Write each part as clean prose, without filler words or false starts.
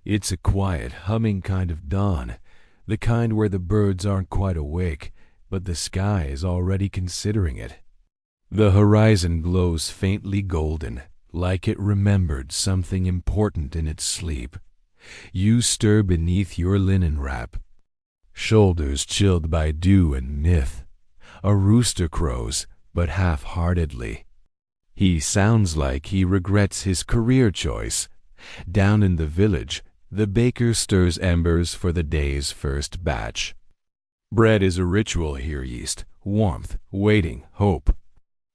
It's a quiet, humming kind of dawn, the kind where the birds aren't quite awake, but the sky is already considering it. The horizon glows faintly golden, like it remembered something important in its sleep. You stir beneath your linen wrap, shoulders chilled by dew and myth. A rooster crows, but half-heartedly. He sounds like he regrets his career choice. Down in the village, the baker stirs embers for the day's first batch. Bread is a ritual here east, warmth, waiting, hope.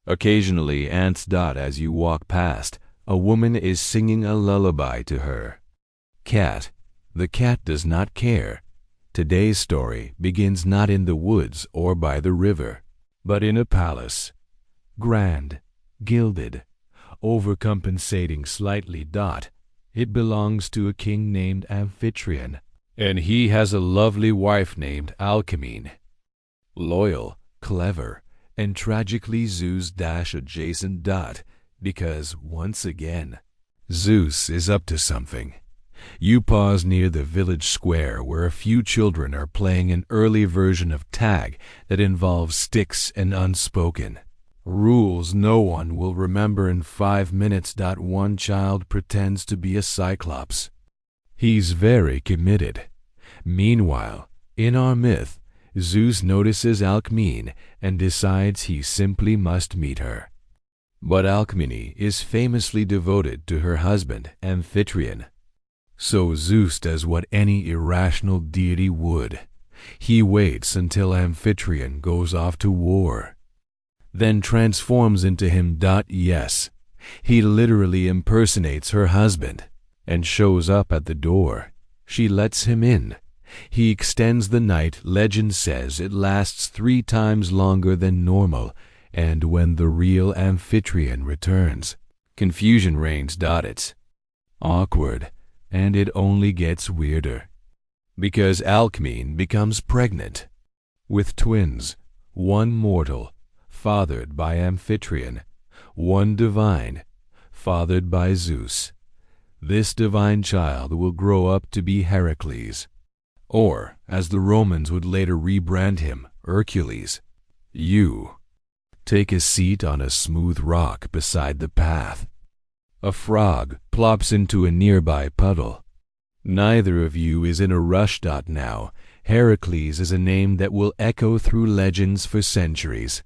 Occasionally ants dot as you walk past. A woman is singing a lullaby to her cat. The cat does not care. Today's story begins not in the woods or by the river, but in a palace. Grand, gilded, overcompensating slightly dot. It belongs to a king named Amphitryon, and he has a lovely wife named Alcmene. Loyal, clever, and tragically Zeus dash adjacent dot, because, once again, Zeus is up to something. You pause near the village square where a few children are playing an early version of tag that involves sticks and unspoken rules no one will remember in 5 minutes. One child pretends to be a cyclops. He's very committed. Meanwhile, in our myth, Zeus notices Alcmene and decides he simply must meet her. But Alcmene is famously devoted to her husband, Amphitryon. So Zeus does what any irrational deity would. He waits until Amphitryon goes off to war, then transforms into him. Yes, he literally impersonates her husband and shows up at the door. She lets him in. He extends the night. Legend says it lasts 3 times longer than normal, and when the real Amphitryon returns, confusion reigns. It's awkward, and it only gets weirder, because Alcmene becomes pregnant with twins, one mortal, fathered by Amphitryon, one divine, fathered by Zeus. This divine child will grow up to be Heracles, or, as the Romans would later rebrand him, Hercules. You take a seat on a smooth rock beside the path. A frog plops into a nearby puddle. Neither of you is in a rush. Now, Heracles is a name that will echo through legends for centuries.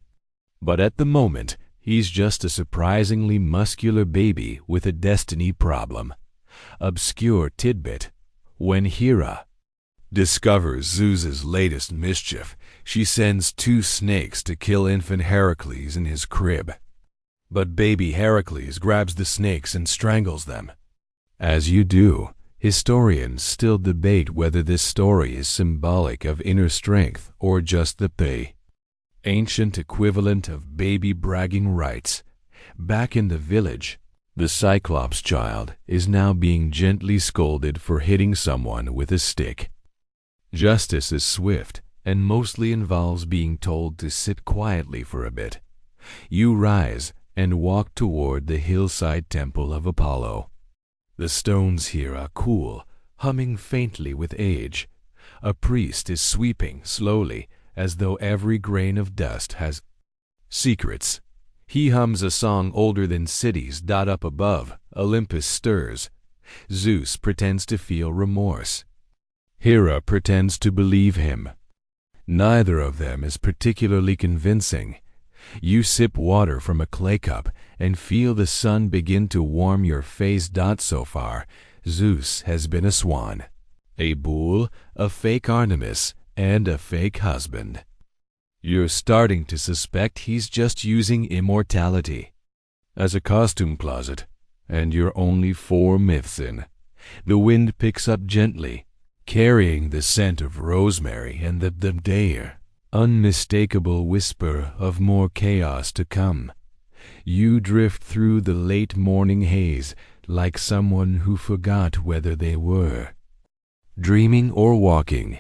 But at the moment, he's just a surprisingly muscular baby with a destiny problem. Obscure tidbit: when Hera discovers Zeus's latest mischief, she sends 2 snakes to kill infant Heracles in his crib. But baby Heracles grabs the snakes and strangles them. As you do, historians still debate whether this story is symbolic of inner strength or just the ancient equivalent of baby bragging rights. Back in the village, the Cyclops child is now being gently scolded for hitting someone with a stick. Justice is swift and mostly involves being told to sit quietly for a bit. You rise and walk toward the hillside temple of Apollo. The stones here are cool, humming faintly with age. A priest is sweeping slowly, as though every grain of dust has secrets. He hums a song older than cities. Up above, Olympus stirs. Zeus pretends to feel remorse. Hera pretends to believe him. Neither of them is particularly convincing. You sip water from a clay cup and feel the sun begin to warm your face. So far, Zeus has been a swan, a bull, a fake Artemis, and a fake husband. You're starting to suspect he's just using immortality as a costume closet, and you're only 4 myths in. The wind picks up gently, carrying the scent of rosemary and the dire, unmistakable whisper of more chaos to come. You drift through the late morning haze like someone who forgot whether they were dreaming or walking.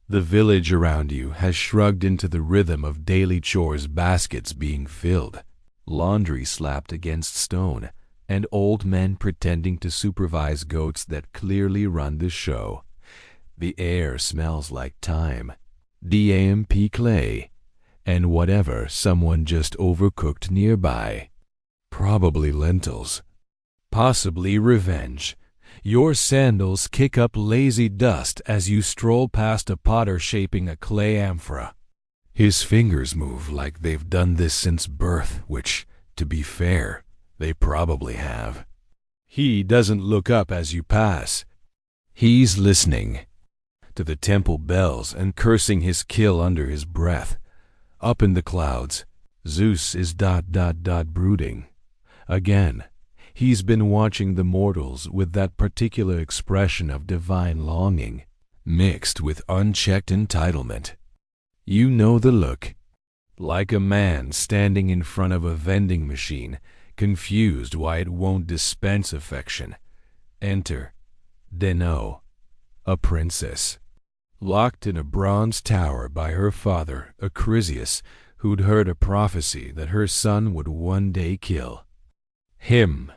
The village around you has shrugged into the rhythm of daily chores, baskets being filled, laundry slapped against stone, and old men pretending to supervise goats that clearly run the show. The air smells like thyme, damp clay, and whatever someone just overcooked nearby. Probably lentils. Possibly revenge. Your sandals kick up lazy dust as you stroll past a potter shaping a clay amphora. His fingers move like they've done this since birth, which, to be fair, they probably have. He doesn't look up as you pass. He's listening to the temple bells and cursing his kill under his breath. Up in the clouds, Zeus is brooding. Again, he's been watching the mortals with that particular expression of divine longing, mixed with unchecked entitlement. You know the look. Like a man standing in front of a vending machine, confused why it won't dispense affection. Enter Danae, a princess, locked in a bronze tower by her father, Acrisius, who'd heard a prophecy that her son would one day kill him.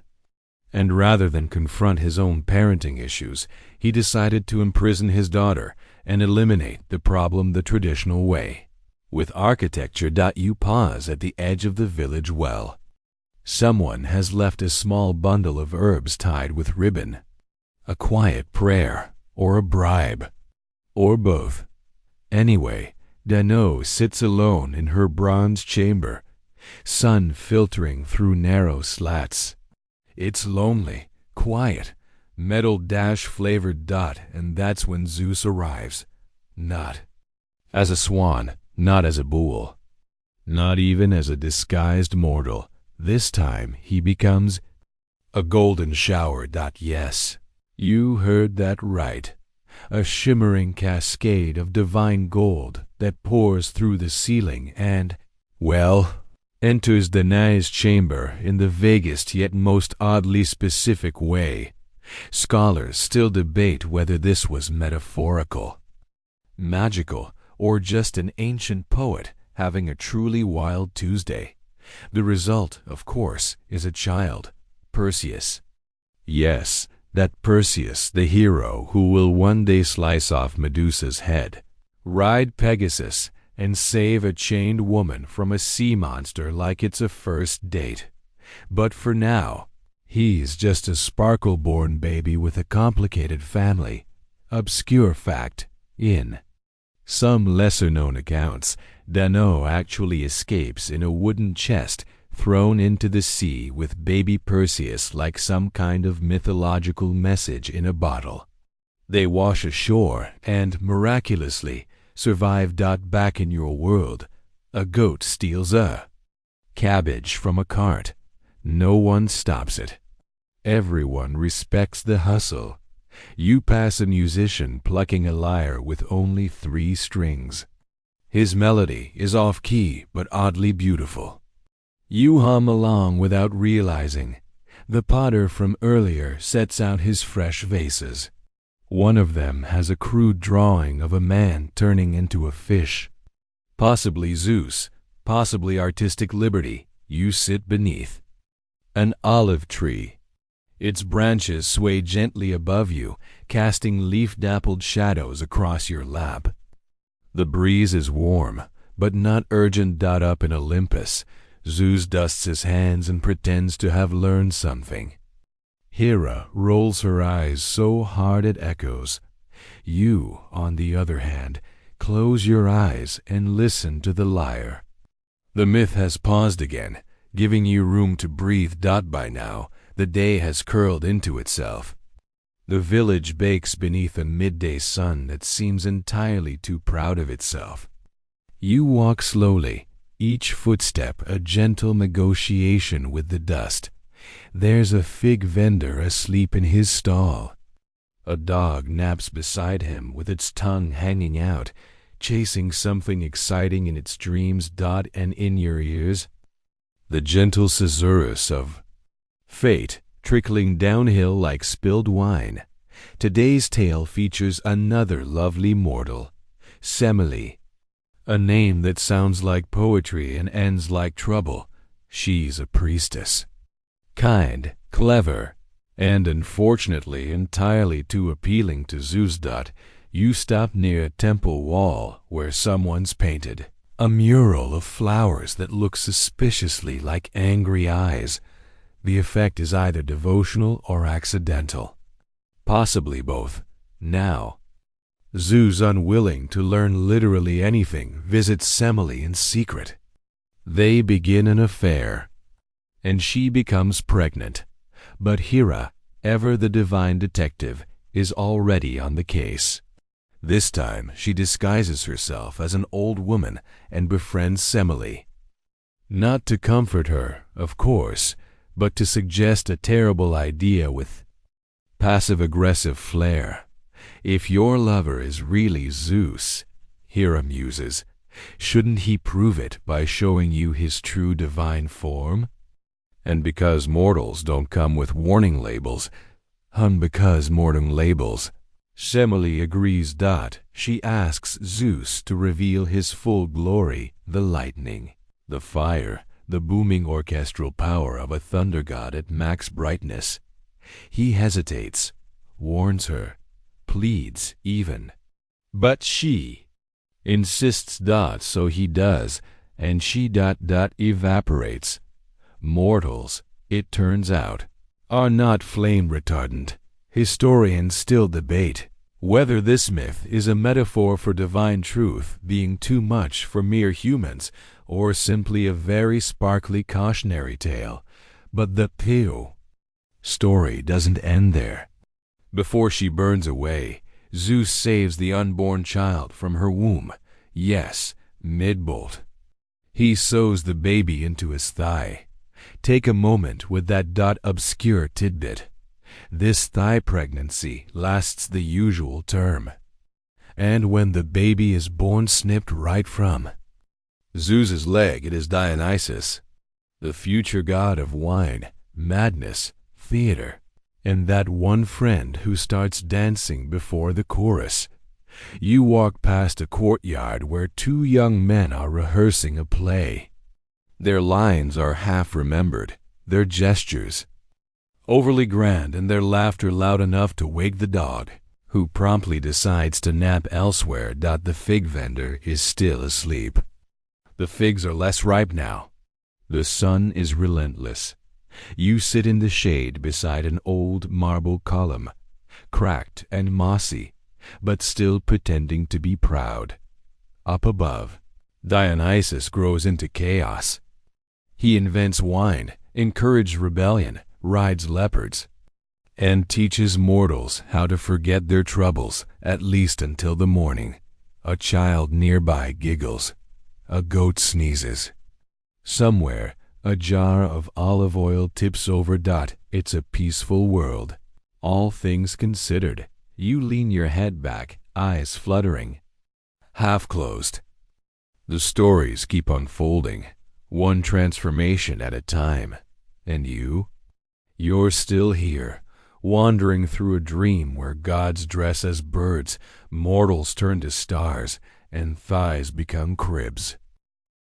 And rather than confront his own parenting issues, he decided to imprison his daughter and eliminate the problem the traditional way. With architecture. You pause at the edge of the village well. Someone has left a small bundle of herbs tied with ribbon. A quiet prayer, or a bribe, or both. Anyway, Danae sits alone in her bronze chamber, sun filtering through narrow slats. It's lonely, quiet, metal-flavored. And that's when Zeus arrives. Not as a swan, not as a bull, not even as a disguised mortal. This time he becomes a golden shower. Yes, you heard that right. A shimmering cascade of divine gold that pours through the ceiling and, well, enters Danae's chamber in the vaguest yet most oddly specific way. Scholars still debate whether this was metaphorical, magical, or just an ancient poet having a truly wild Tuesday. The result, of course, is a child, Perseus. Yes, that Perseus, the hero who will one day slice off Medusa's head, ride Pegasus, and save a chained woman from a sea monster like it's a first date. But for now, he's just a sparkle-born baby with a complicated family. Obscure fact, in some lesser-known accounts, Danae actually escapes in a wooden chest thrown into the sea with baby Perseus like some kind of mythological message in a bottle. They wash ashore and, miraculously, survive. Back in your world, a goat steals a cabbage from a cart. No one stops it. Everyone respects the hustle. You pass a musician plucking a lyre with only 3 strings. His melody is off-key but oddly beautiful. You hum along without realizing. The potter from earlier sets out his fresh vases. One of them has a crude drawing of a man turning into a fish. Possibly Zeus, possibly artistic liberty. You sit beneath an olive tree. Its branches sway gently above you, casting leaf-dappled shadows across your lap. The breeze is warm, but not urgent. Up in Olympus, Zeus dusts his hands and pretends to have learned something. Hera rolls her eyes so hard it echoes. You, on the other hand, close your eyes and listen to the lyre. The myth has paused again, giving you room to breathe. By now, the day has curled into itself. The village bakes beneath a midday sun that seems entirely too proud of itself. You walk slowly, each footstep a gentle negotiation with the dust. There's a fig vendor asleep in his stall. A dog naps beside him with its tongue hanging out, chasing something exciting in its dreams. And in your ears, the gentle susurrus of fate trickling downhill like spilled wine. Today's tale features another lovely mortal, Semele. A name that sounds like poetry and ends like trouble. She's a priestess. Kind, Clever, and unfortunately entirely too appealing to Zeus. You stop near a temple wall where someone's painted a mural of flowers that look suspiciously like angry eyes. The effect is either devotional or accidental. Possibly both. Now, Zeus, unwilling to learn literally anything, visits Semele in secret. They begin an affair, and she becomes pregnant. But Hera, ever the divine detective, is already on the case. This time she disguises herself as an old woman and befriends Semele. Not to comfort her, of course, but to suggest a terrible idea with passive-aggressive flair. If your lover is really Zeus, Hera muses, shouldn't he prove it by showing you his true divine form? And because mortals don't come with warning labels, Semele agrees. She asks Zeus to reveal his full glory, the lightning, the fire, the booming orchestral power of a thunder god at max brightness. He hesitates, warns her, pleads even. But she insists. So he does, and she evaporates. Mortals, it turns out, are not flame retardant. Historians still debate whether this myth is a metaphor for divine truth being too much for mere humans, or simply a very sparkly cautionary tale. But the story doesn't end there. Before she burns away, Zeus saves the unborn child from her womb. Yes, mid-bolt. He sews the baby into his thigh. Take a moment with that obscure tidbit. This thigh pregnancy lasts the usual term. And when the baby is born snipped right from Zeus's leg, it is Dionysus, the future god of wine, madness, theater, and that one friend who starts dancing before the chorus. You walk past a courtyard where two young men are rehearsing a play. Their lines are half remembered, their gestures overly grand, and their laughter loud enough to wake the dog, who promptly decides to nap elsewhere. The fig vendor is still asleep. The figs are less ripe now. The sun is relentless. You sit in the shade beside an old marble column, cracked and mossy, but still pretending to be proud. Up above, Dionysus grows into chaos. He invents wine, encourages rebellion, rides leopards, and teaches mortals how to forget their troubles, at least until the morning. A child nearby giggles. A goat sneezes. Somewhere, a jar of olive oil tips over. It's a peaceful world. All things considered, you lean your head back, eyes fluttering, half closed. The stories keep unfolding, one transformation at a time. And you're still here, wandering through a dream where gods dress as birds, mortals turn to stars, and thighs become cribs.